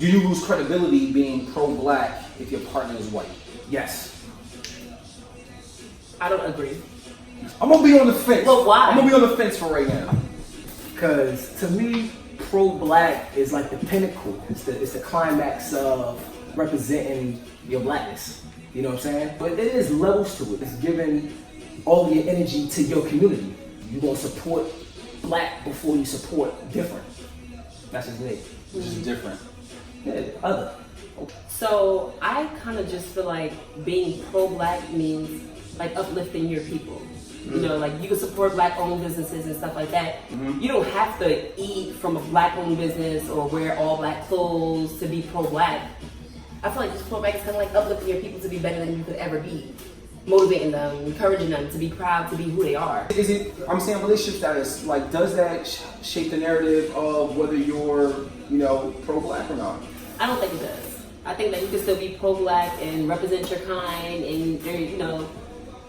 Do you lose credibility being pro-black if your partner is white? Yes. I don't agree. I'm gonna be on the fence. But why? I'm gonna be on the fence for right now. Because to me, pro-black is like the pinnacle. It's the climax of representing your blackness. You know what I'm saying? But there is levels to it. It's giving all your energy to your community. You're gonna support black before you support different. That's just me. Which is different. Yeah, other. So I kind of just feel like being pro-black means like uplifting your people. You know, like you can support black-owned businesses and stuff like that. You don't have to eat from a black-owned business or wear all black clothes to be pro-black. I feel like just pro-black is kind of like uplifting your people to be better than you could ever be. Motivating them, encouraging them to be proud to be who they are. Is it, I'm saying relationship status, like does that shape the narrative of whether you're, you know, pro-black or not? I don't think it does. I think that you can still be pro-black and represent your kind and, you know,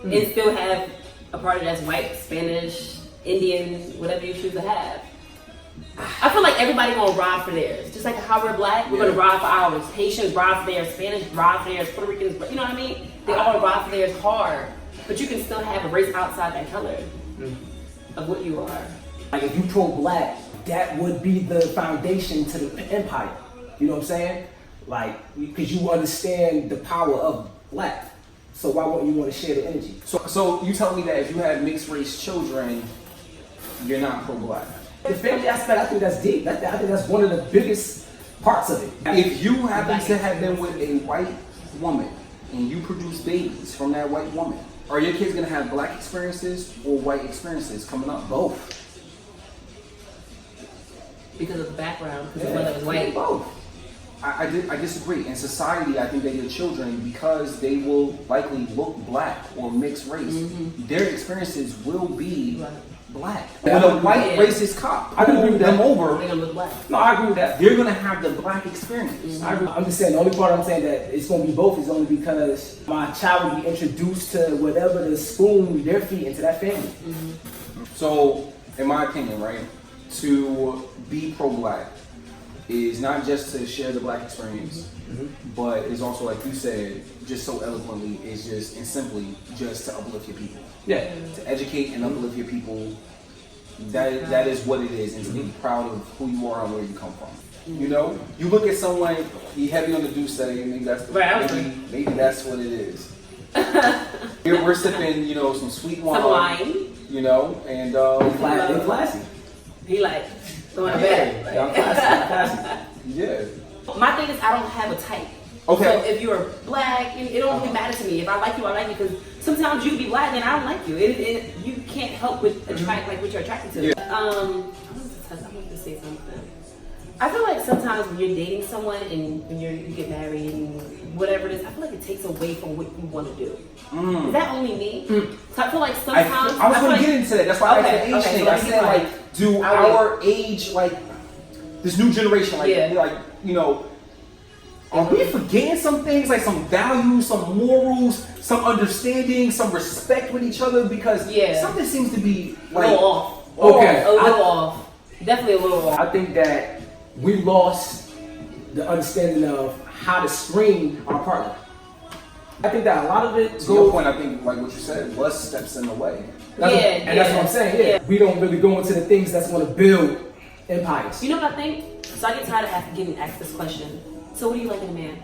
and still have a party that's white, Spanish, Indian, whatever you choose to have. I feel like everybody gonna ride for theirs. Just like how we're black, we're gonna ride for ours. Haitians ride for theirs, Spanish ride for theirs, Puerto Ricans, you know what I mean? They all ride for theirs hard. But you can still have a race outside that color of what you are. Like if you pro-black, that would be the foundation to the empire. You know what I'm saying? Like, because you understand the power of black. So why wouldn't you want to share the energy? So you tell me that if you have mixed race children, you're not pro-black. The family aspect, I think that's deep. I think that's one of the biggest parts of it. If you happen to have been with a white woman and you produce babies from that white woman, are your kids gonna have black experiences or white experiences coming up? Both. Because of the background, because of whether it was white. Both. I disagree. In society, I think that your children, because they will likely look black or mixed race, their experiences will be black. When a white racist cop I can agree with them that. over, They're gonna look black. No, I agree with that. they're gonna have the black experience. I agree. I'm just saying, the only part I'm saying that it's going to be both is only because my child will be introduced to whatever the spoon they're feeding to that family. So, in my opinion, right, to be pro-black is not just to share the black experience, but is also, like you said, just so eloquently, is just and simply just to uplift your people. Yeah. To educate and uplift your people. That is what it is, and to be proud of who you are and where you come from. You know, you look at someone, you heavy on the Deuce, maybe that's maybe that's what it is. We're sipping, you know, some sweet wine. Some wine. You know, and They're classy. He like going to bed. Yeah, I'm classy. yeah. My thing is I don't have a type. Okay. So if you're black, it don't really matter to me. If I like you, I like you. Because sometimes you be black and I don't like you. You can't help but attract like what you're attracted to. Yeah. I wanted to say something. I feel like sometimes when you're dating someone and when you get married and whatever it is, I feel like it takes away from what you want to do. Is that only me? So I feel like sometimes I was going to get into that. That's why I asked the age thing. So I said, like, do our age, like, this new generation, like, you know, are we forgetting some things, like some values, some morals, some understanding, some respect with each other? Because something seems to be like a little off. Okay. A little off. Definitely a little off. I think that we lost the understanding of how to screen our partner. I think that a lot of it to your point, I think, like what you said, was steps in the way. That's what I'm saying. Yeah. We don't really go into the things that's going to build empires. You know what I think? So I get tired of getting asked this question. So what do you like in a man?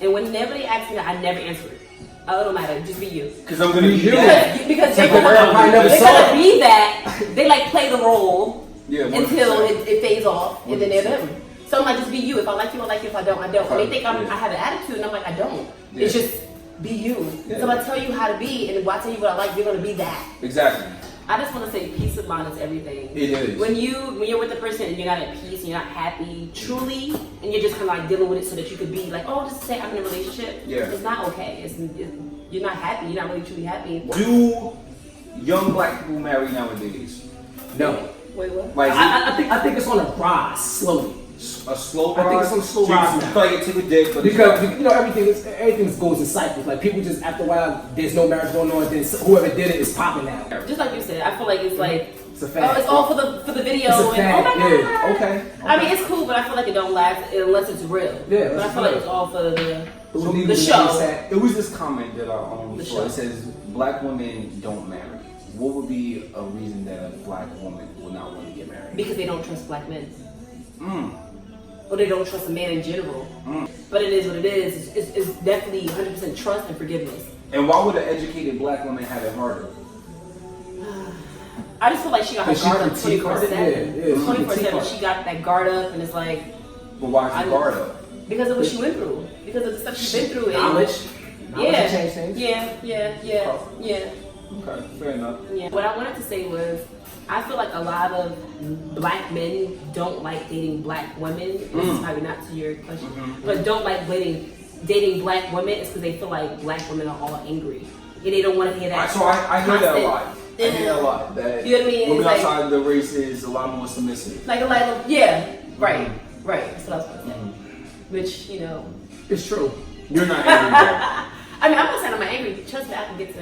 And whenever they ask me that, I never answer it. Oh, it don't matter. Just be you. Because I'm going to be you. Because they're gonna be that. They like play the role until it fades off, and then they're them. So I'm like, just be you. If I like you, I like you. If I don't, I don't. And they think I have an attitude, and I'm like, I don't. It's just be you. So if I tell you how to be, and if I tell you what I like, you're gonna be that. Exactly. I just want to say peace of mind is everything. It is. When you're with the person and you're not at peace and you're not happy truly, and you're just kind of like dealing with it so that you could be like, oh, just say I'm in a relationship. Yeah. It's not okay. You're not happy. You're not really truly happy. Do young black people marry nowadays? No. Wait, what? Like, I think it's on a rise slowly. A slow rise? I think it's on a slow rise now. Like it took a dip, but because you know everything goes in cycles. Like people just after a while, there's no marriage going on. Then whoever did it is popping now. Just like you said, I feel like it's like It's a fact. Oh, it's all for the video. It's a and, fact. oh my God. Yeah. Okay. I mean, it's cool, but I feel like it don't last unless it's real. Yeah, but I feel like it's all for the So show. It was this comment that I The saw. show. It says black women don't marry. What would be a reason that a black woman would not want to get married? Because they don't trust black men. Mm. Or they don't trust a man in general. But it is what it is. It's definitely 100% trust and forgiveness. And why would an educated black woman have it harder? I just feel like she got her guard up 24/7. Yeah, 24/7. She got that guard up, and it's like. But why is she guard up? Because of what she went through. Because of the stuff she's been through. Knowledge. Yeah. Change things. Yeah. Okay, fair enough. Yeah. What I wanted to say was, I feel like a lot of black men don't like dating black women. This is probably not to your question, but don't like dating black women is because they feel like black women are all angry. And they don't want to hear that. So I hear that a lot. I hear that a lot. You know what I mean? Women It's outside the race is a lot more submissive. Right. That's what I was going to say. Which, you know. It's true. You're not angry. I mean, I'm not saying I'm angry. Trust me, I can get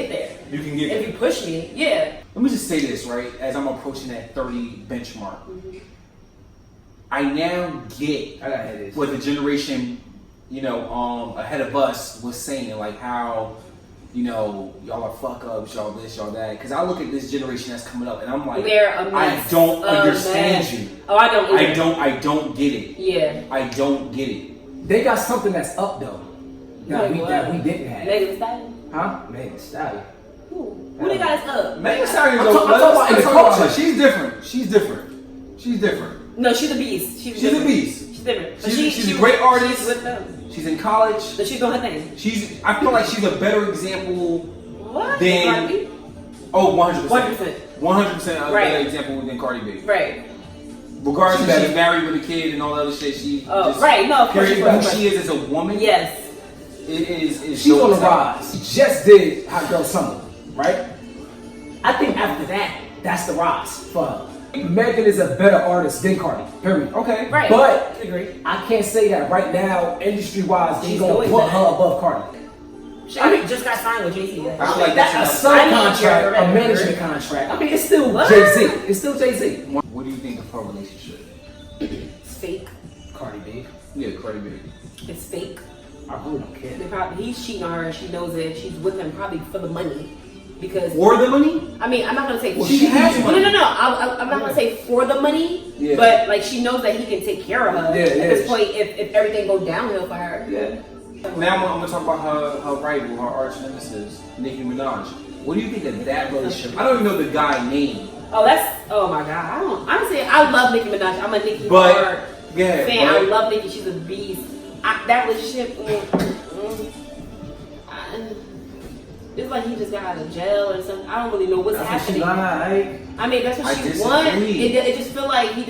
there. You can get if there. you push me, yeah. Let me just say this, right? As I'm approaching that 30 benchmark, I now get what the generation, ahead of us was saying, like how, y'all are fuck ups, y'all this, y'all that. Because I look at this generation that's coming up, and I'm like, I don't understand you. Oh, I don't either. I don't get it. Yeah. I don't get it. They got something that's up though. That we didn't have. Megan Thee Stallion? Huh? Megan Thee Stallion. Who they got us up? Megan Thee Stallion I'm talking about in the culture. She's different. No, she's a beast. She's a beast. She's different. But She's a great artist. She's with them. She's in college. But she's doing her thing. I feel like she's a better example What? than. Cardi B? Oh, 100%. 100%. a better example than Cardi B. Right. Regardless if she's married with a kid and all that other shit, No, of course. who she is as a woman. Yes. It is. She's on the rise. She just did Hot Girl Summer, right? I think after that, that's the rise for her. Megan is a better artist than Cardi. Period. Okay. Right. But I agree. I can't say that right now, industry-wise, She's they're gonna doing put her above Cardi. She just got signed with Jay-Z. I feel like That's a subcontract, a management contract. I mean, it's still Jay-Z. It's still Jay-Z. What do you think of her relationship? It's fake. Cardi B. Yeah, Cardi B. It's fake. I really don't care. He's cheating on her and she knows it. She's with him probably for the money. Because for the money? I mean, I'm not gonna say she has money. No. I'm not gonna say for the money, but like she knows that he can take care of her at this point if everything goes downhill for her. Yeah. Now I'm gonna talk about her rival, her arch nemesis, Nicki Minaj. What do you think of that relationship? I don't even know the guy's name. Oh my god. I love Nicki Minaj. I'm a Nicki fan. I love Nicki. She's a beast. That relationship. It's like he just got out of jail or something. I don't really know what's happening. I mean, that's what she wants. It just feel like he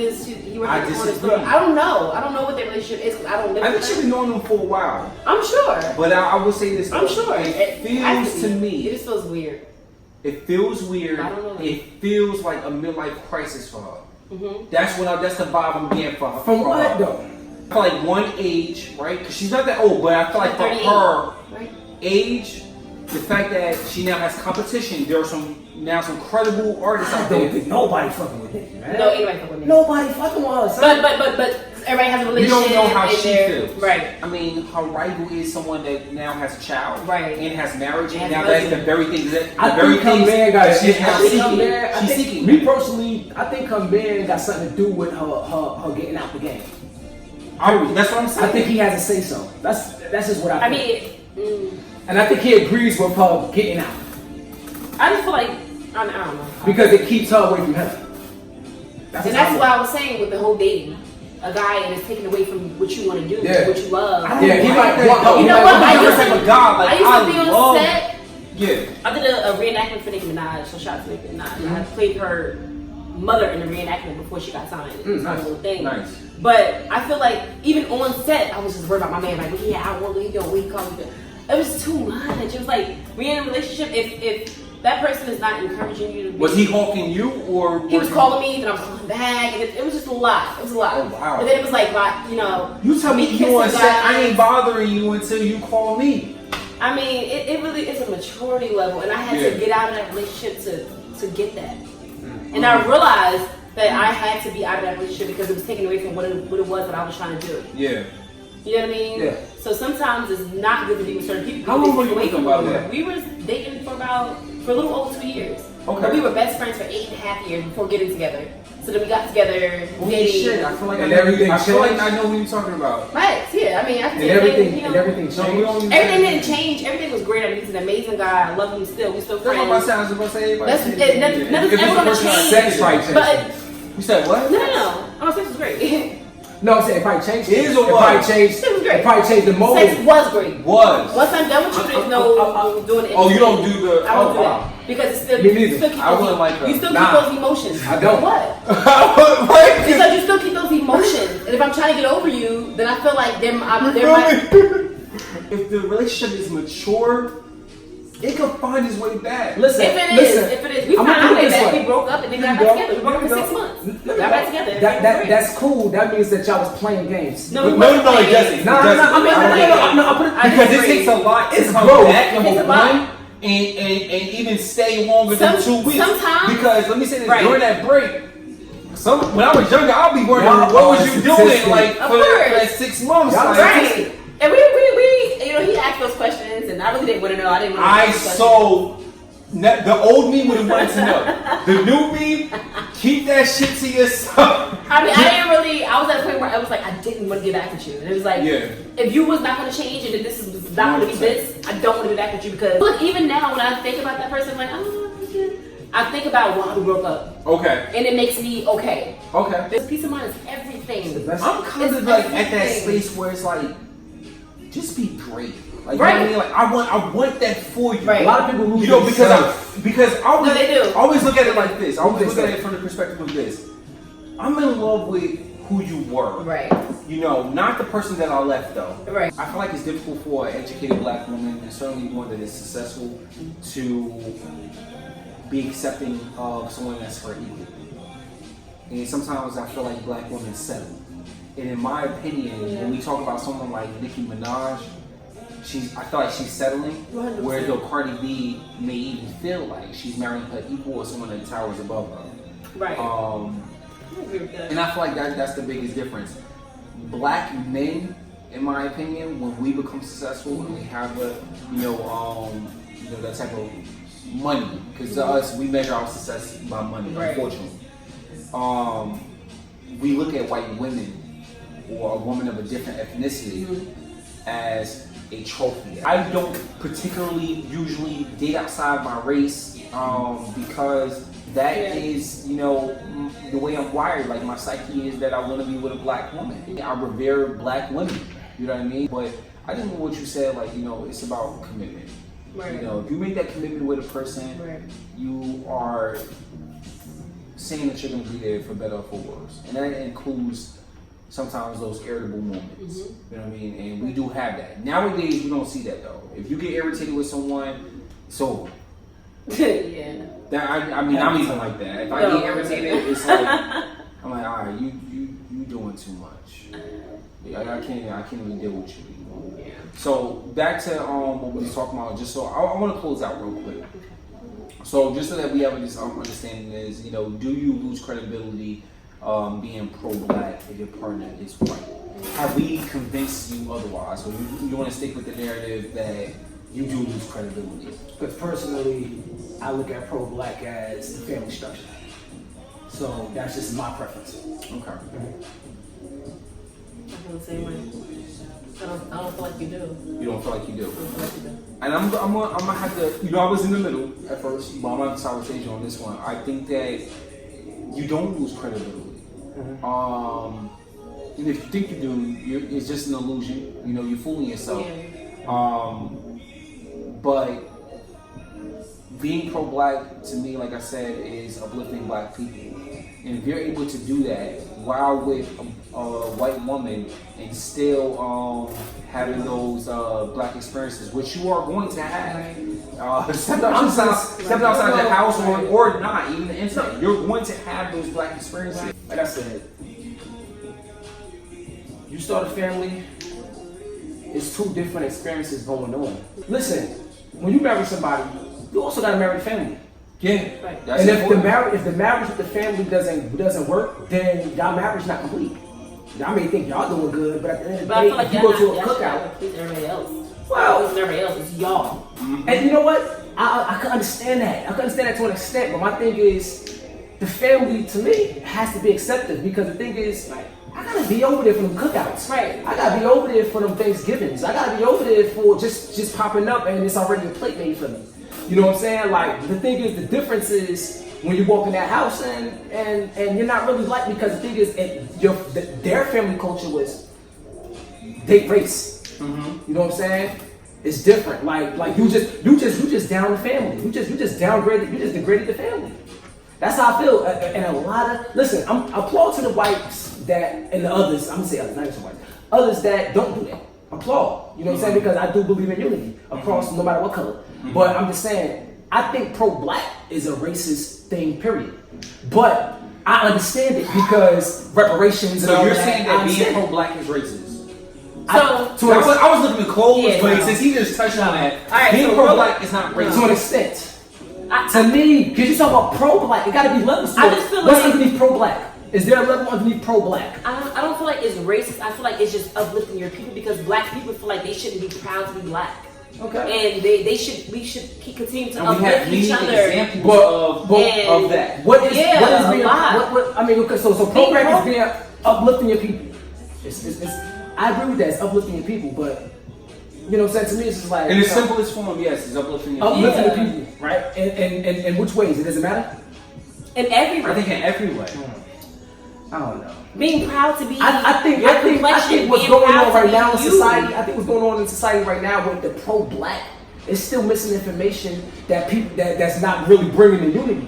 worked at the corner store. I don't know. I don't know what their relationship is because I don't live with I think she's been knowing him for a while. I'm sure. But I will say this. I'm sure. It feels to me. It just feels weird. It feels weird. I don't know. It feels like a midlife crisis for her. Mm-hmm. That's the vibe I'm getting for her. From what though? I feel like one age, right? Because she's not that old, but I feel like for her age, the fact that she now has competition, there are some credible artists out there. I don't think nobody fucking with Nicki, man. No, anybody fucking with Nicki. Nobody fucking with us. But everybody has a relationship. We don't know how she feels. Right. I mean, her rival is someone that now has a child. Right. And has marriage. And now that's the very thing that I think her man got she's seeking. Me personally, I think her man got something to do with her getting out the game. That's what I'm saying. I think he has a say so. That's just what I think. I mean, and I think he agrees with her getting out. I just feel like I don't know because it keeps her away from him. That's what I was saying with the whole dating. A guy and it's taken away from what you want to do, what you love. Yeah, he might. You know what? I used to be on set. Yeah. I did a reenactment for Nicki Minaj, so shout out to Nicki Minaj. Mm-hmm. I played her mother in the reenactment before she got signed. It was a little thing. Nice. But I feel like even on set, I was just worried about my man. Like, I want to go. We call me. It was too much. It was like we in a relationship. If that person is not encouraging you to be, was he hawking you or he was calling me, then I was calling back, and it was just a lot. It was a lot. Oh, wow. And then it was like, you tell me you on set, I ain't bothering you until you call me. I mean, it really is a maturity level, and I had to get out of that relationship to get that. And I realized that I had to be out of that relationship because it was taken away from what it was that I was trying to do. Yeah. You know what I mean? Yeah. So sometimes it's not good to be with certain people. How long were you with them, by the way? We were dating for a little over 2 years. Okay. But we were best friends for 8.5 years before getting together. So then we got together, Holy dating. shit, I feel like And everything I feel like changed. I know who you're talking about. Right, yeah, I mean, I can And say everything, you know, and everything No, changed. we don't everything didn't change. Everything was great. I mean, he's an amazing guy. I love him still. We still That's what friends. I was about to say. Everybody That's- says it- that. nothing's Because ever it's the gonna person I change. said Sex it. probably But You said what? no. Oh, sex was great. No, I'm saying it probably changed. Is or it was? probably changed. It was great. It probably changed the Sex mold. was great. Was. Once I'm done with you, there's no doing it. Oh, you don't do the. I don't do wow. that because it's still Me you neither. still keep I those, wouldn't like that. you still Nah. keep those emotions. I don't. What? What? Because you still keep those emotions, and if I'm trying to get over you, then I feel like they're my. If the relationship is mature, it can find its way back. Listen, If it is, we I'm found gonna out put it that this way. we broke up and then got There back you together. We go. broke up for There 6 you months. go. Got back together. That's cool. That means that y'all was playing games. No, we No, wasn't no, playing. Jesse. No, Jesse, no, no, I'll put it. Because it takes a lot to It's come growth. back, It takes number a lot. one, and even stay longer than 2 weeks. Sometimes- Because let me say this, Right. during that break, when I was younger, I'll be wondering Y'all what was are you doing statistic. like Of for course. that 6 months. Y'all Like, Right. And we, you know, he asked those questions, and I really didn't want to know. I didn't want to I know those questions. so the old me would have wanted to know. The new me, keep that shit to yourself. I mean, I didn't really. I was at a point where I was like, I didn't want to get back with you, and it was like, Yeah. if you was not going to change, and if this is not going to be this, I don't want to be back with you because look, even now when I think about that person, I'm like, oh, I think about why we broke up, Okay. and it makes me okay. Okay. This peace of mind is everything. I'm kind It's of like at that everything. space where it's like, just be great. Like, Right. you know what I mean? Like, I want that for you. Right. A lot of people lose You know, because themselves. I always, No, they do. I always look at it like this. I always look They at say. it from the perspective of this. I'm in love with who you were. Right. You know, not the person that I left though. Right. I feel like it's difficult for an educated black woman, and certainly one that is successful, to be accepting of someone that's her equal. And sometimes I feel like black women settle. And in my opinion, when we talk about someone like Nicki Minaj, I feel like she's settling, 100%. whereas though Cardi B may even feel like she's marrying her equal or someone that towers above her. Right. I agree with that. And I feel like that's the biggest difference. Black men, in my opinion, when we become successful and we have that type of money, because to us, we measure our success by money, Right. unfortunately. We look at white women or a woman of a different ethnicity as a trophy. I don't particularly usually date outside my race because that is, the way I'm wired. Like my psyche is that I want to be with a black woman. I revere black women. You know what I mean? But I think what you said, it's about commitment. Right. If you make that commitment with a person, Right. you are saying that you're going to be there for better or for worse. And that includes sometimes those irritable moments. You know what I mean? And we do have that. Nowadays, we don't see that though. If you get irritated with someone, it's over. Yeah. I'm even like that. If I No. get irritated, it's like, I'm like, all right, you doing too much. I can't even deal with you anymore. Yeah. So back to what we were talking about. Just so I want to close out real quick. So just so that we have this understanding is, do you lose credibility being pro-black if your partner is white? Have we convinced you otherwise? Or you want to stick with the narrative that you do lose credibility? Because personally, I look at pro-black as the family structure. So that's just my preference. Okay. I feel the same way. I don't feel like you do. You don't feel like you do. I don't feel like you do. And I'm gonna have to, I was in the middle at first, but I'm gonna have to conversation on this one. I think that you don't lose credibility. And if you think you do, it's just an illusion. You're fooling yourself. Yeah. But being pro-black to me, like I said, is uplifting black people. And if you're able to do that while with a white woman and still having those black experiences, which you are going to have, step outside the house or not, even the internet, you're going to have those black experiences. Like I said, you start a family, it's two different experiences going on. Listen, when you marry somebody, you also got to marry the family. Yeah. Right. And if the marriage with the family doesn't work, then y'all marriage not complete. Y'all may think y'all doing good, but at the end of the day, if you go to a cookout, please everybody else. Well, Everybody else, it's y'all. And you know what? I can understand that. I can understand that to an extent. But my thing is, the family to me has to be accepted because the thing is, like, I gotta be over there for them cookouts. Right. I gotta be over there for them Thanksgivings. I gotta be over there for just popping up and it's already a plate made for me. You know what I'm saying? Like the thing is, the difference is when you walk in that house and you're not really like because the thing is, their family culture was date race. You know what I'm saying? It's different. Like you just down the family. You just downgraded. You just degraded the family. That's how I feel. And a lot of listen. I'm applaud to the whites that and the others. I'm gonna say others, not just whites. Others that don't do that. Applaud. You know what I'm saying? Because I do believe in unity across no matter what color. But I'm just saying. I think pro-black is a racist thing. Period. But I understand it because reparations. So you're saying that being pro-black is racist? So I was looking at Cole's, but no. since he just touched on that, Alright, being so pro-black is not racist. To an extent. To me, because you talk about pro-black, it gotta be levels. I just feel what's like underneath pro-black? Is there a level underneath pro-black? I don't feel like it's racist. I feel like it's just uplifting your people because black people feel like they shouldn't be proud to be black. Okay. And we should continue to And we have uplift many each other. examples of that. What is a being? lot. I mean, okay, so pro-black is being uplifting your people. I agree with that. It's uplifting your people, but you know what I'm saying? To me, it's just like in the simplest form, yes, it's uplifting your people. Uplifting the people, right? And which ways? It doesn't matter. In every way. I think in every way. I don't know. Being proud to be. I think what's going on right now in society. I think what's going on in society right now with the pro-black is still missing information that people that's not really bringing the unity.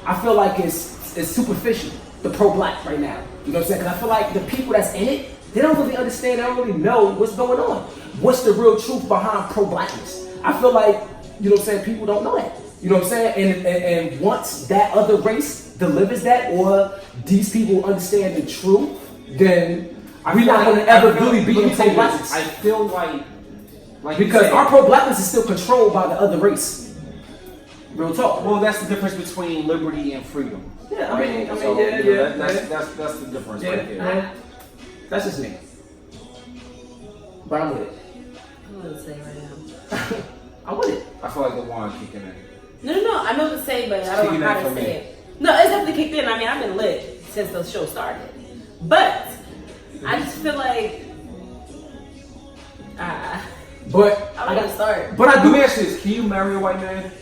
I feel like it's superficial. The pro-black right now. You know what I'm saying? Because I feel like the people that's in it. They don't really understand, they don't really know what's going on. What's the real truth behind pro-blackness? I feel like, you know what I'm saying, people don't know that. You know what I'm saying? And once that other race delivers that or these people understand the truth, then we're not going to ever really be in pro-blackness. I feel like because our pro-blackness is still controlled by the other race. Real talk. Well, that's the difference between liberty and freedom. Yeah, right? That's the difference right there. That's just me. But I'm with it. I'm gonna say right now. I'm with it. I feel like the wine kicking in. No. I know what to say, but I don't know how to say it. No, it's definitely kicked in. I mean, I've been lit since the show started. But I just feel like but I'm not gonna start. But I do ask this: can you marry a white man?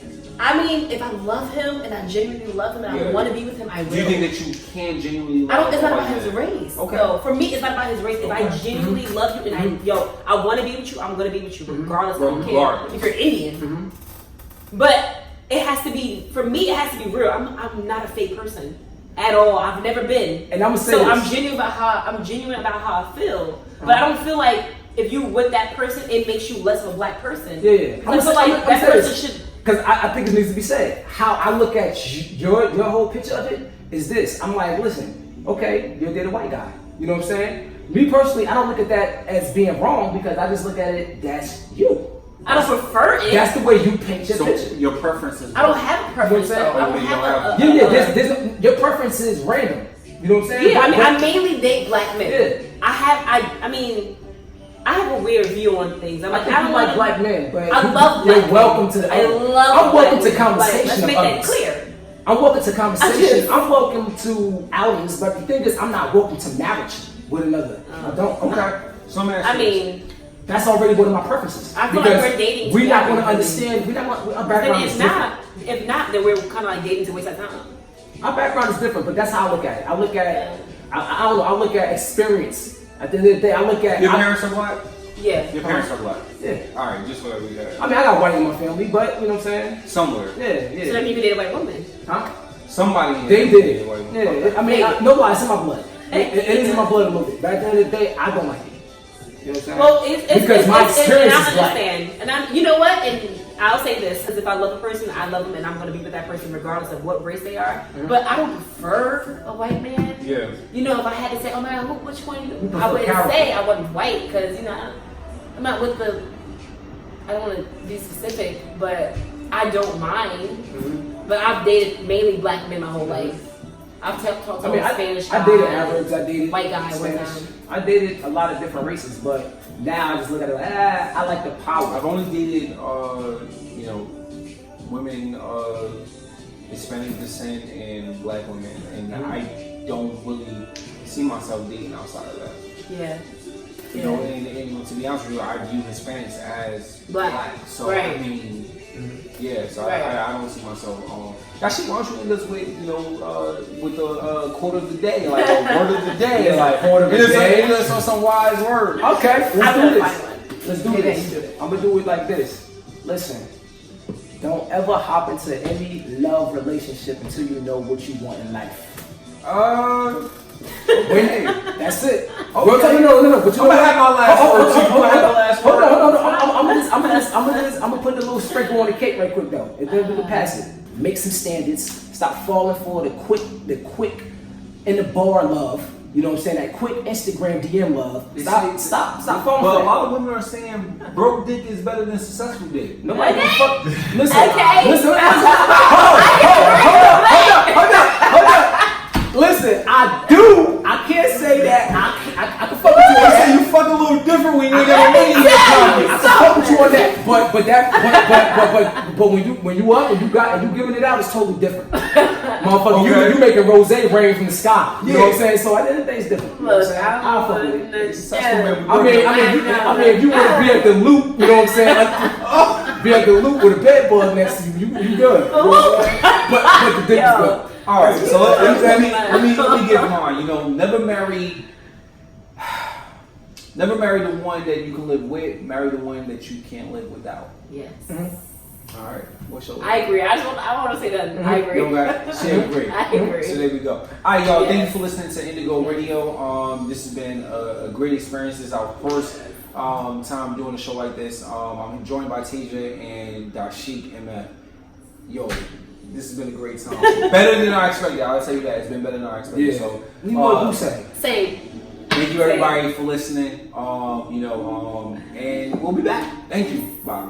I mean, if I love him and I genuinely love him and I want to be with him, I will. Do you think that you can genuinely love him? It's not about his race. Okay. No, for me, it's not about his race. If I genuinely love you and I want to be with you, I'm going to be with you regardless. I don't care if you're Indian. But it has to be, for me, it has to be real. I'm not a fake person at all. I've never been. And I'm gonna say so this. I'm genuine about how I feel. But I don't feel like if you're with that person, it makes you less of a black person. Yeah. I feel like that person should. Because I think it needs to be said. How I look at your whole picture of it is this. I'm like, listen, okay, you're dating a white guy. You know what I'm saying? Me personally, I don't look at that as being wrong because I just look at it, that's you. I don't prefer it. That's the way you paint your picture. Your preference is. I don't have a preference. You know what I'm though. saying? I don't have there's your preference is random. You know what I'm saying? Yeah, I mainly date black men. Yeah. I have a weird view on things. I'm like, I don't like black men, but I love you're black welcome men. to. I'm welcome to conversation. Let's make that clear. I'm welcome to conversation. I'm welcome to outings, but the thing is, I'm not welcome to marriage with another. I don't. Okay. So that's already one of my preferences. I feel like we're dating. We're not going to understand. We're not going. Our background is different. If not, then we're kind of like dating to waste our time. Our background is different, but that's how I look at it. I look at. I don't know. I look at experience. At the end of the day, I look at. Your parents are black. Yeah. Your parents are black. Yeah. All right, just what we got. I mean, I got white in my family, but you know what I'm saying. Somewhere. Yeah. So that means you date a white woman. Huh? Somebody. They did. White woman. Yeah. I mean, no lie, it's in my blood. It is in my blood a little bit. But at the end of the day, I don't like it. You know what I'm saying? Well, it's because my experience is black. And I'm, you know what? And I'll say this, because if I love a person, I love them, and I'm going to be with that person regardless of what race they are. Mm-hmm. But I don't prefer a white man. Yeah. You know, if I had to say, oh man, which one? I wouldn't character. say I wasn't white, because you know, I'm not with the. I don't want to be specific, but I don't mind, but I've dated mainly black men my whole life. I've talked to Spanish guys. I dated Arabs. I dated white guys. Spanish. I dated a lot of different races, but now I just look at it like, I like the power. I've only dated, women of Hispanic descent and black women, and I don't really see myself dating outside of that. Yeah. You know, and to be honest with you, I view Hispanics as black. So I mean, so I don't see myself. Actually, why don't you end us with with the quote of the day, like a word of the day, like quote of the day. End us on some wise word. Okay, let's do this. Let's do this. I'm gonna do it like this. Listen, don't ever hop into any love relationship until you know what you want in life. That's it. Okay. No. But you know have my last word. Hold on. I'm gonna put a little sprinkle on the cake right quick though. And then we can pass it. Make some standards. Stop falling for the quick in the bar love. You know what I'm saying? That quick Instagram DM love. Stop falling for that. Well, a lot of women are saying broke dick is better than successful dick. Nobody can fuck. Listen. Hold up. Listen, I can't say that. I can fuck with you on that. You fuck a little different when you ain't got a money in your pocket. I can fuck with you on that. But when you up and you giving it out, it's totally different. Motherfucker, you making rose rain from the sky. You know what I'm saying? So at the end of the day, it's different. You know what I'm saying? I'll fuck with it. I mean, if you want to be at the loop, you know what I'm saying? Be at the loop with a bed bug next to you, you good. You know what I'm saying? But the dick is good. All right, so let me give mine. Never marry the one that you can live with. Marry the one that you can't live without. Yes. All right. What's your? I agree. I want to say that. I agree. She agree. I agree. So there we go. All right, y'all. Thank you for listening to Indigo Radio. This has been a great experience. This is our first time doing a show like this. I'm joined by Tasia and Dashik and Matt. Yo. This has been a great time. Better than I expected. I'll tell you that. It's been better than I expected. Yeah. So, what you say? Same. Thank you everybody for listening. And we'll be back. Thank you. Bye.